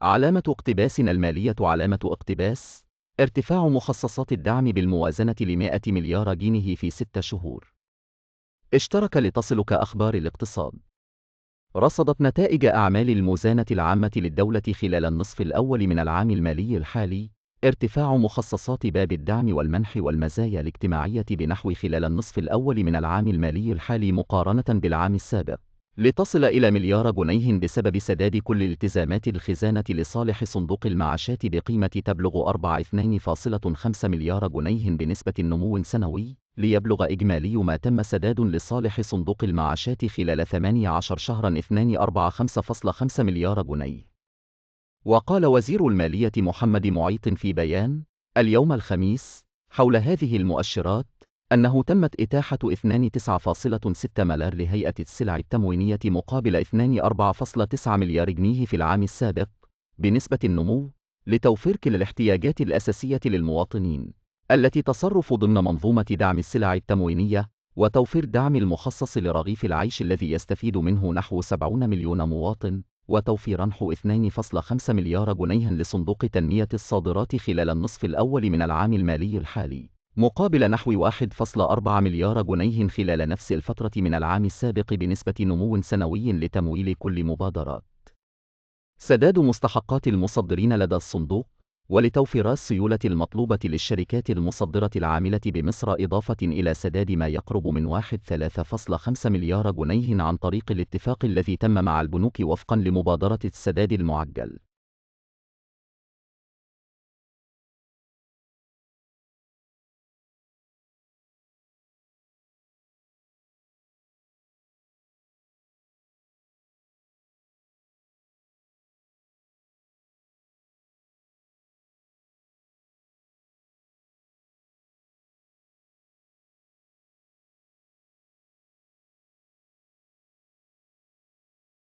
علامة اقتباسنا المالية. علامة اقتباس: ارتفاع مخصصات الدعم بالموازنة ل100 مليار جنيه في 6 شهور. اشترك لتصلك أخبار الاقتصاد. رصدت نتائج أعمال الموازنة العامة للدولة خلال النصف الأول من العام المالي الحالي ارتفاع مخصصات باب الدعم والمنح والمزايا الاجتماعية بنحو خلال النصف الأول من العام المالي الحالي مقارنة بالعام السابق، لتصل إلى مليار جنيه بسبب سداد كل التزامات الخزانة لصالح صندوق المعاشات بقيمة تبلغ 2.5 مليار جنيه بنسبة نمو سنوي، ليبلغ إجمالي ما تم سداد لصالح صندوق المعاشات خلال 18 شهرا 245.5 مليار جنيه. وقال وزير المالية محمد معيط في بيان اليوم الخميس حول هذه المؤشرات أنه تمت إتاحة 29.6 مليار لهيئة السلع التموينية مقابل 4.9 مليار جنيه في العام السابق بنسبة النمو، لتوفير كل الاحتياجات الأساسية للمواطنين التي تصرف ضمن منظومة دعم السلع التموينية، وتوفير دعم المخصص لرغيف العيش الذي يستفيد منه نحو 70 مليون مواطن، وتوفير نحو 2.5 مليار جنيه لصندوق تنمية الصادرات خلال النصف الأول من العام المالي الحالي، مقابل نحو 1.4 مليار جنيه خلال نفس الفترة من العام السابق بنسبة نمو سنوي لتمويل كل مبادرات سداد مستحقات المصدرين لدى الصندوق، ولتوفير السيولة المطلوبة للشركات المصدرة العاملة بمصر، إضافة إلى سداد ما يقرب من 3.5 مليار جنيه عن طريق الاتفاق الذي تم مع البنوك وفقا لمبادرة السداد المعجل.